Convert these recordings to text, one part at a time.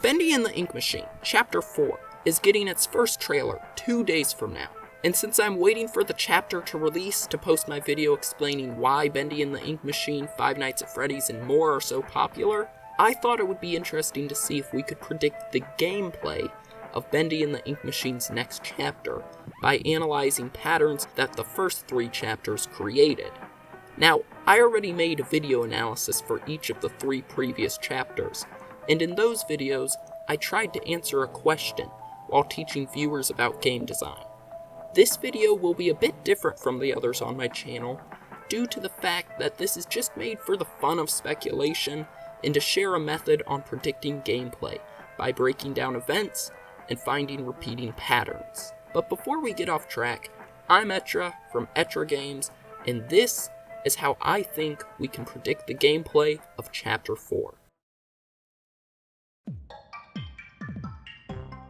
Bendy and the Ink Machine, Chapter 4, is getting its first trailer 2 days from now. And since I'm waiting for the chapter to release to post my video explaining why Bendy and the Ink Machine, Five Nights at Freddy's, and more are so popular, I thought it would be interesting to see if we could predict the gameplay of Bendy and the Ink Machine's next chapter by analyzing patterns that the first 3 chapters created. Now, I already made a video analysis for each of the 3 previous chapters, and in those videos, I tried to answer a question while teaching viewers about game design. This video will be a bit different from the others on my channel, due to the fact that this is just made for the fun of speculation and to share a method on predicting gameplay by breaking down events and finding repeating patterns. But before we get off track, I'm Etra from Etra Games, and this is how I think we can predict the gameplay of Chapter 4.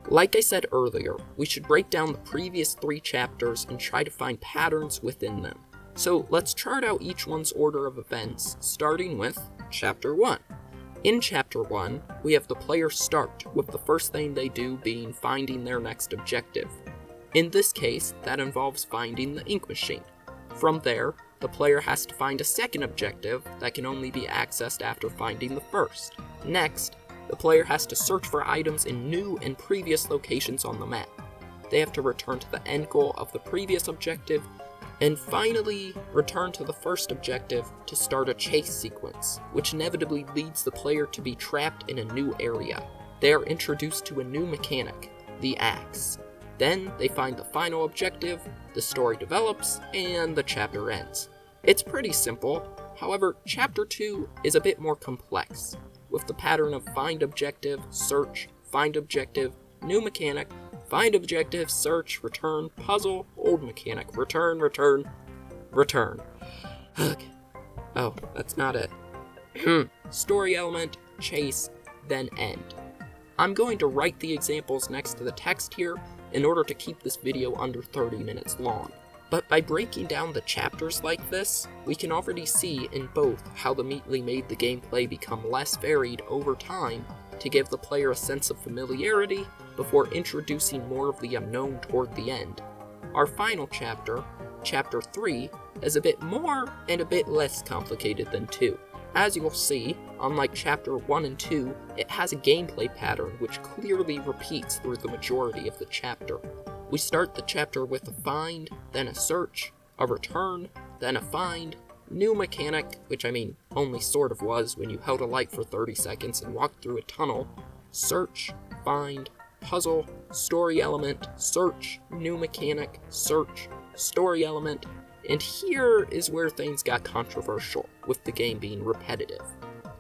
Like I said earlier, we should break down the previous 3 chapters and try to find patterns within them. So let's chart out each one's order of events, starting with Chapter 1. In Chapter 1, we have the player start, with the first thing they do being finding their next objective. In this case, that involves finding the ink machine. From there, the player has to find a second objective that can only be accessed after finding the first. Next, the player has to search for items in new and previous locations on the map. They have to return to the end goal of the previous objective, and finally return to the first objective to start a chase sequence, which inevitably leads the player to be trapped in a new area. They are introduced to a new mechanic, the axe. Then they find the final objective, the story develops, and the chapter ends. It's pretty simple, however, Chapter 2 is a bit more complex, with the pattern of find objective, search, find objective, new mechanic, find objective, search, return, puzzle, old mechanic, return, return, return. Oh, that's not it. Story element, chase, then end. I'm going to write the examples next to the text here in order to keep this video under 30 minutes long. But by breaking down the chapters like this, we can already see in both how the Meatly made the gameplay become less varied over time to give the player a sense of familiarity before introducing more of the unknown toward the end. Our final chapter, Chapter 3, is a bit more and a bit less complicated than 2. As you'll see, unlike Chapter 1 and 2, it has a gameplay pattern which clearly repeats through the majority of the chapter. We start the chapter with a find, then a search, a return, then a find, new mechanic, which only sort of was when you held a light for 30 seconds and walked through a tunnel, search, find, puzzle, story element, search, new mechanic, search, story element, and here is where things got controversial, with the game being repetitive.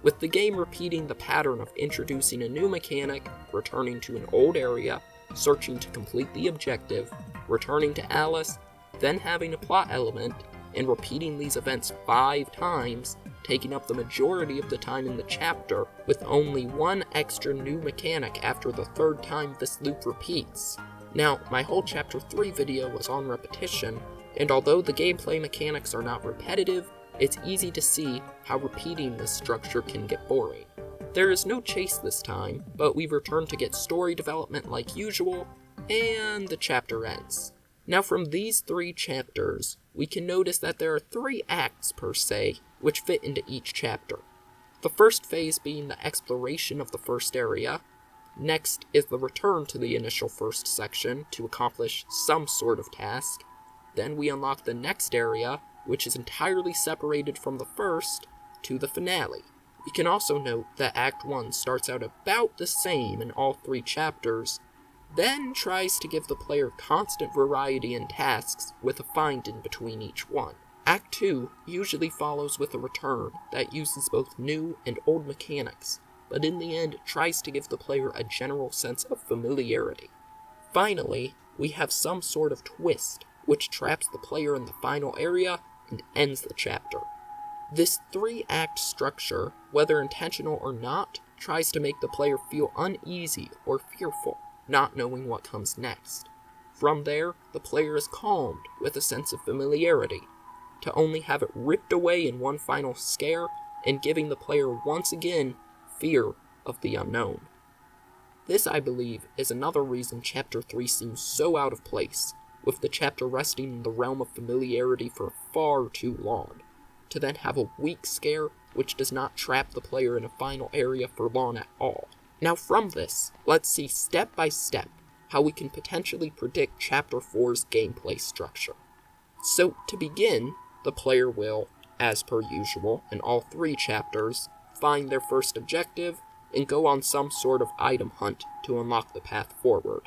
With the game repeating the pattern of introducing a new mechanic, returning to an old area, searching to complete the objective, returning to Alice, then having a plot element, and repeating these events 5 times, taking up the majority of the time in the chapter, with only 1 extra new mechanic after the 3rd time this loop repeats. Now, my whole Chapter 3 video was on repetition, and although the gameplay mechanics are not repetitive, it's easy to see how repeating this structure can get boring. There is no chase this time, but we return to get story development like usual, and the chapter ends. Now from these 3 chapters, we can notice that there are 3 acts per se, which fit into each chapter. The first phase being the exploration of the first area. Next is the return to the initial first section to accomplish some sort of task. Then we unlock the next area, which is entirely separated from the first, to the finale. We can also note that Act 1 starts out about the same in all 3 chapters, then tries to give the player constant variety in tasks with a find in between each one. Act 2 usually follows with a return that uses both new and old mechanics, but in the end tries to give the player a general sense of familiarity. Finally, we have some sort of twist, which traps the player in the final area and ends the chapter. This 3-act structure, whether intentional or not, tries to make the player feel uneasy or fearful, not knowing what comes next. From there, the player is calmed with a sense of familiarity, to only have it ripped away in one final scare and giving the player once again fear of the unknown. This, I believe, is another reason Chapter 3 seems so out of place, with the chapter resting in the realm of familiarity for far too long, to then have a weak scare which does not trap the player in a final area for long at all. Now from this, let's see step by step how we can potentially predict Chapter 4's gameplay structure. So to begin, the player will, as per usual in all 3 chapters, find their first objective and go on some sort of item hunt to unlock the path forward.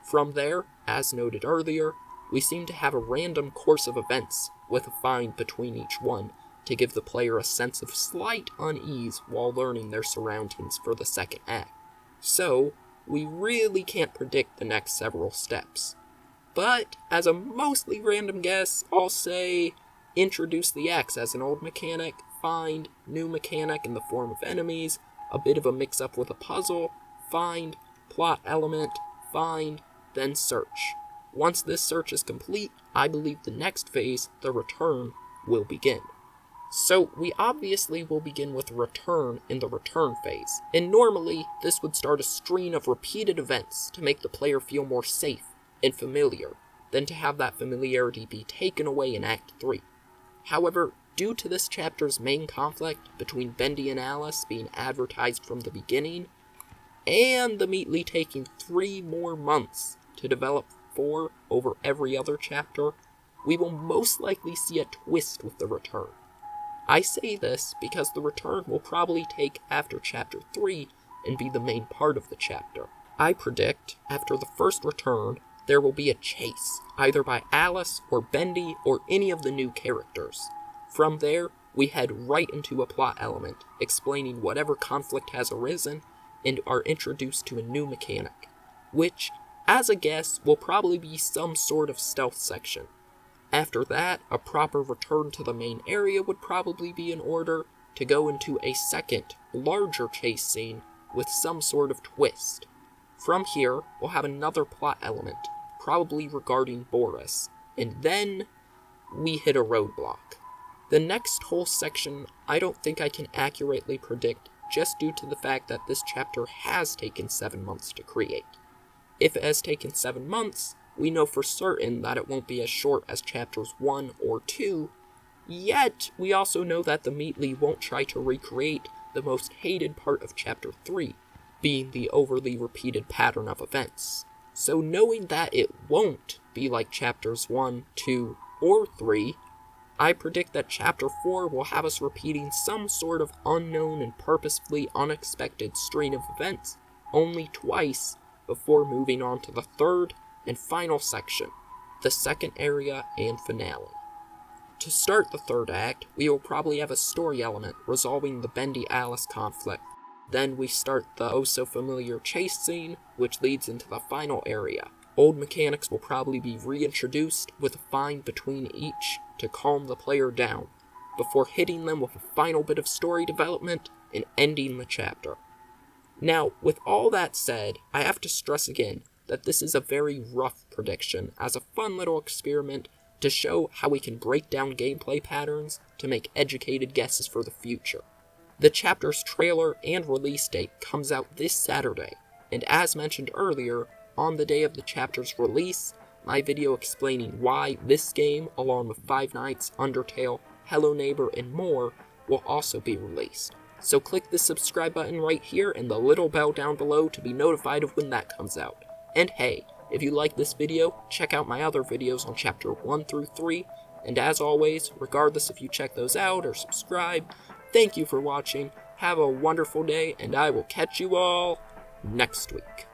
From there, as noted earlier, we seem to have a random course of events with a find between each one to give the player a sense of slight unease while learning their surroundings for the second act. So, we really can't predict the next several steps. But, as a mostly random guess, I'll say introduce the axe as an old mechanic, find new mechanic in the form of enemies, a bit of a mix-up with a puzzle, find, plot element, find, then search. Once this search is complete, I believe the next phase, the return, will begin. So we obviously will begin with return in the return phase, and normally this would start a string of repeated events to make the player feel more safe and familiar, than to have that familiarity be taken away in Act 3. However, due to this chapter's main conflict between Bendy and Alice being advertised from the beginning, and the Meatly taking 3 more months to develop 4 over every other chapter, we will most likely see a twist with the return. I say this because the return will probably take after Chapter 3 and be the main part of the chapter. I predict, after the first return, there will be a chase, either by Alice or Bendy or any of the new characters. From there, we head right into a plot element, explaining whatever conflict has arisen, and are introduced to a new mechanic, which, as a guess, will probably be some sort of stealth section. After that, a proper return to the main area would probably be in order to go into a second, larger chase scene with some sort of twist. From here, we'll have another plot element, probably regarding Boris, and then we hit a roadblock. The next whole section I don't think I can accurately predict just due to the fact that this chapter has taken 7 months to create. If it has taken 7 months, we know for certain that it won't be as short as chapters 1 or 2, yet we also know that the Meatly won't try to recreate the most hated part of chapter 3, being the overly repeated pattern of events. So knowing that it won't be like chapters 1, 2, or 3, I predict that chapter 4 will have us repeating some sort of unknown and purposefully unexpected string of events only twice before moving on to the third and final section, the second area and finale. To start the third act, we will probably have a story element resolving the Bendy-Alice conflict. Then we start the oh-so-familiar chase scene, which leads into the final area. Old mechanics will probably be reintroduced with a find between each to calm the player down, before hitting them with a final bit of story development and ending the chapter. Now, with all that said, I have to stress again that this is a very rough prediction as a fun little experiment to show how we can break down gameplay patterns to make educated guesses for the future. The chapter's trailer and release date comes out this Saturday, and as mentioned earlier, on the day of the chapter's release, my video explaining why this game, along with Five Nights, Undertale, Hello Neighbor, and more, will also be released. So click the subscribe button right here and the little bell down below to be notified of when that comes out. And hey, if you like this video, check out my other videos on chapter 1 through 3, and as always, regardless if you check those out or subscribe, thank you for watching, have a wonderful day, and I will catch you all next week.